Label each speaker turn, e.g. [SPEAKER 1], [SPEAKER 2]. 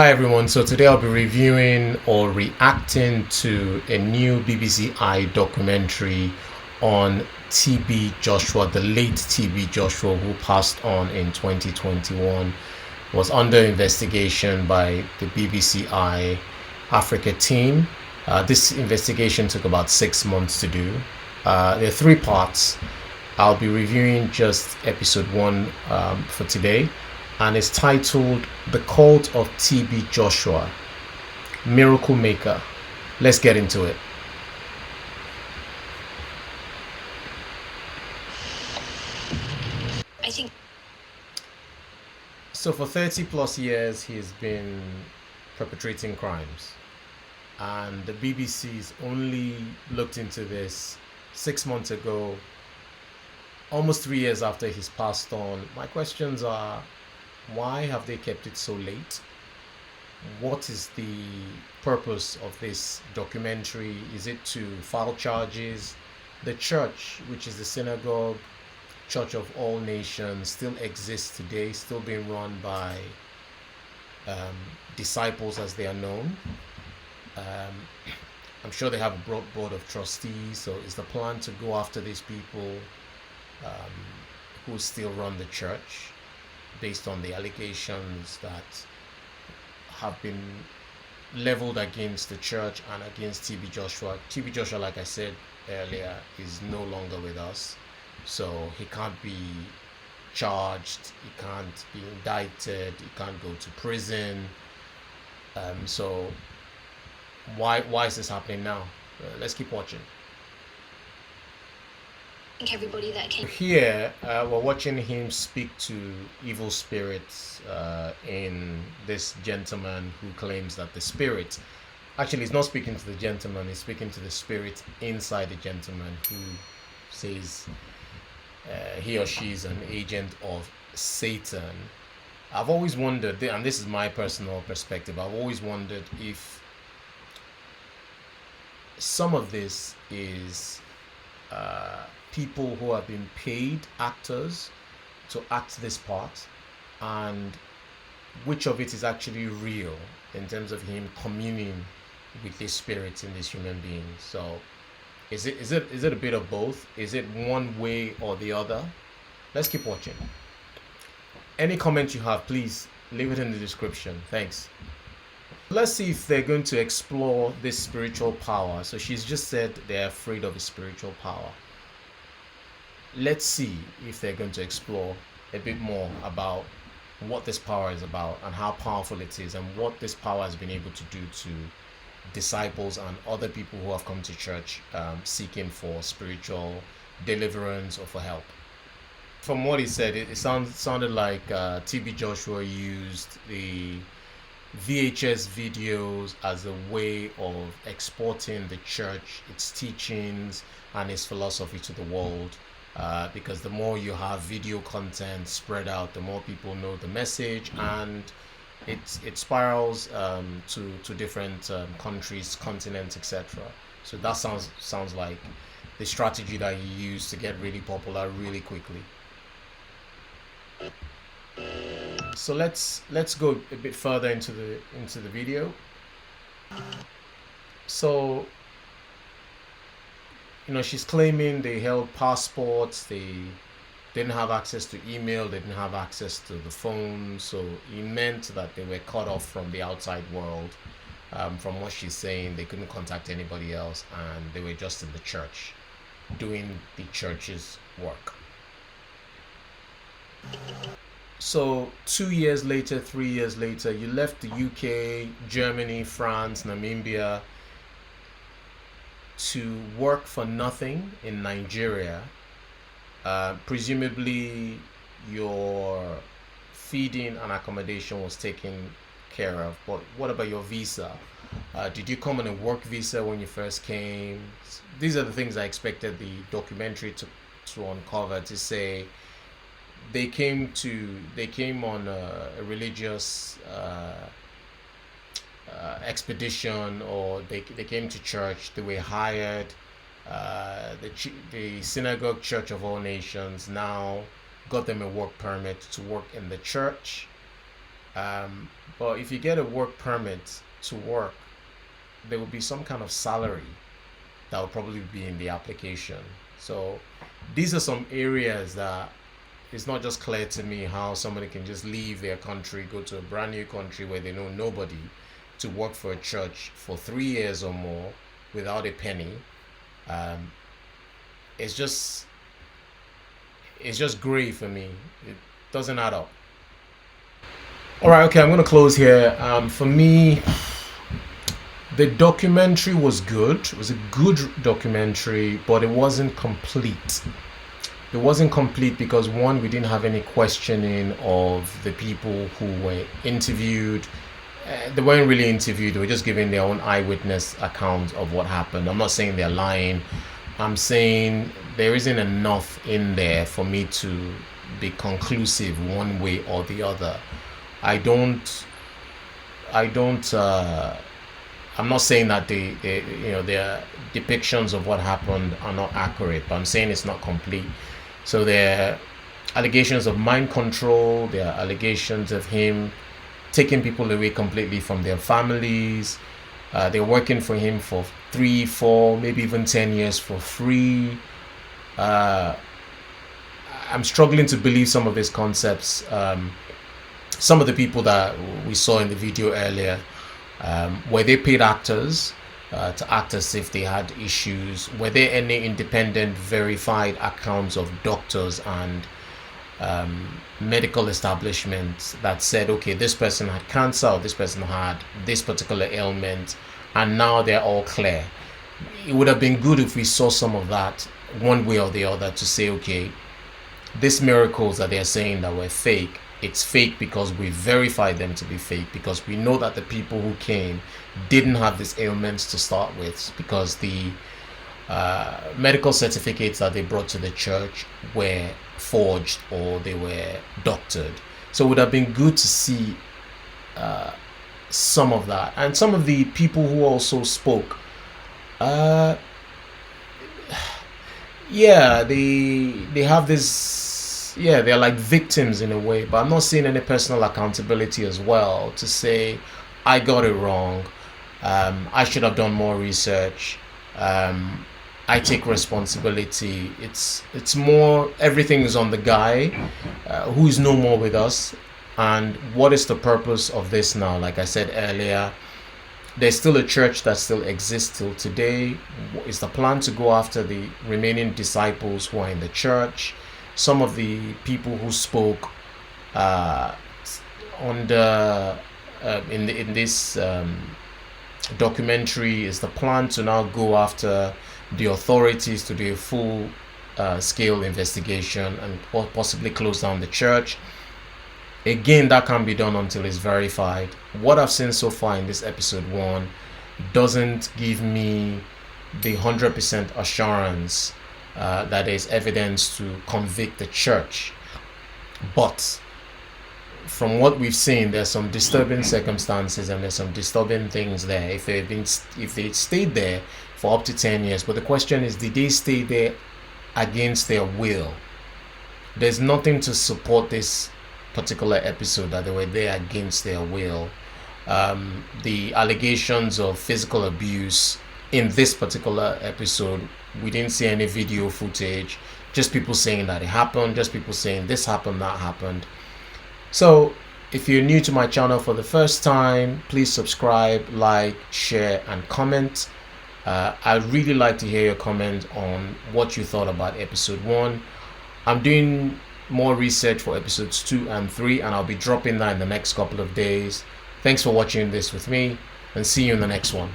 [SPEAKER 1] Hi everyone. So today I'll be reviewing or reacting to a new BBC I documentary on TB Joshua, the late TB Joshua, who passed on in 2021, was under investigation by the BBC I Africa team. This investigation took about 6 months to do. There are three parts. I'll be reviewing just episode one for today, and it's titled The Cult of TB Joshua, Miracle Maker. Let's get into it.
[SPEAKER 2] I think
[SPEAKER 1] So, for 30 plus years, he has been perpetrating crimes, and the BBC's only looked into this 6 months ago, almost 3 years after he's passed on. My questions are, why have they kept it so late? What is the purpose of this documentary? Is it to file charges? The church, which is the Synagogue, Church of All Nations, still exists today, still being run by um, disciples as they are known. Um, I'm sure they have a board of trustees. So, is the plan to go after these people um, who still run the church based on the allegations that have been leveled against the church and against TB Joshua? TB Joshua, like I said earlier, is no longer with us, so he can't be charged, he can't be indicted, he can't go to prison. So why is this happening now? Let's keep watching.
[SPEAKER 2] everybody that came.
[SPEAKER 1] Here, we're watching him speak to evil spirits in this gentleman who claims that the spirit, actually, he's not speaking to the gentleman, he's speaking to the spirit inside the gentleman, who says he or she is an agent of Satan. I've always wondered, and this is my personal perspective, I've always wondered if some of this is people who have been paid actors to act this part, and which of it is actually real in terms of him communing with these spirits in these human beings. So is it a bit of both? Is it one way or the other? Let's keep watching. Any comment you have, please leave it in the description. Thanks. Let's see if they're going to explore this spiritual power. So she's just said they're afraid of a spiritual power. Let's see if they're going to explore a bit more about what this power is about and how powerful it is, and what this power has been able to do to disciples and other people who have come to church seeking for spiritual deliverance or for help. From what he said, it sounded like TB Joshua used the VHS videos as a way of exporting the church, its teachings, and its philosophy to the world. Because the more you have video content spread out, the more people know the message, and it spirals to different countries, continents, etc. So that sounds like the strategy that he used to get really popular really quickly. So let's go a bit further into the video. So, she's claiming they held passports, they didn't have access to email, they didn't have access to the phone, so it meant that they were cut off from the outside world. From what she's saying, they couldn't contact anybody else, and they were just in the church doing the church's work. So 2 years later, 3 years later, you left the UK, Germany, France, Namibia to work for nothing in Nigeria. Presumably your feeding and accommodation was taken care of, but what about your visa? Did you come on a work visa when you first came? These are the things I expected the documentary to uncover, to say they came on a religious expedition, or they came to church, they were hired. The Synagogue, Church of All Nations, now got them a work permit to work in the church. But if you get a work permit to work, there will be some kind of salary that will probably be in the application. So these are some areas that it's not just clear to me how somebody can just leave their country, go to a brand new country where they know nobody, to work for a church for 3 years or more without a penny. Um, it's just it's just gray for me. It doesn't add up. All right, okay, I'm gonna close here. For me, the documentary was good. It was a good documentary, but it wasn't complete. It wasn't complete because one, we didn't have any questioning of the people who were interviewed. They weren't really interviewed, they were just giving their own eyewitness account of what happened. I'm not saying they're lying. I'm saying there isn't enough in there for me to be conclusive one way or the other. I don't I don't I'm not saying that their depictions of what happened are not accurate, but I'm saying it's not complete. So there are allegations of mind control, there are allegations of him taking people away completely from their families. They're working for him for 3, 4, maybe even 10 years for free. Uh, I'm struggling to believe some of his concepts. Some of the people that we saw in the video earlier, were they paid actors to act as if they had issues? Were there any independent, verified accounts of doctors and medical establishments that said, okay, this person had cancer or this person had this particular ailment, and now they're all clear? It would have been good if we saw some of that one way or the other to say, okay, these miracles that they're saying that were fake, it's fake because we verified them to be fake, because we know that the people who came didn't have these ailments to start with, because the medical certificates that they brought to the church were forged or they were doctored. So it would have been good to see some of that. And some of the people who also spoke, uh, yeah, they have this, yeah, they're like victims in a way, but I'm not seeing any personal accountability as well to say I got it wrong. I should have done more research. um, I take responsibility. It's more, everything is on the guy who is no more with us. And what is the purpose of this now? Like I said earlier, there's still a church that still exists till today. Is the plan to go after the remaining disciples who are in the church? Some of the people who spoke uh, on the in this documentary, is the plan to now go after the authorities to do a full scale investigation and possibly close down the church. Again, that can't be done until it's verified. What I've seen so far in this episode 1 doesn't give me the 100% assurance that there's evidence to convict the church. But from what we've seen, there's some disturbing circumstances and there's some disturbing things there. If they stayed there for up to 10 years, but the question is, did they stay there against their will? There's nothing to support this particular episode that they were there against their will. The allegations of physical abuse in this particular episode, we didn't see any video footage, just people saying that it happened, just people saying this happened, that happened. So if you're new to my channel for the first time, please subscribe, like, share and comment. I'd really like to hear your comment on what you thought about episode 1. I'm doing more research for episodes 2 and 3, and I'll be dropping that in the next couple of days. Thanks for watching this with me, and see you in the next one.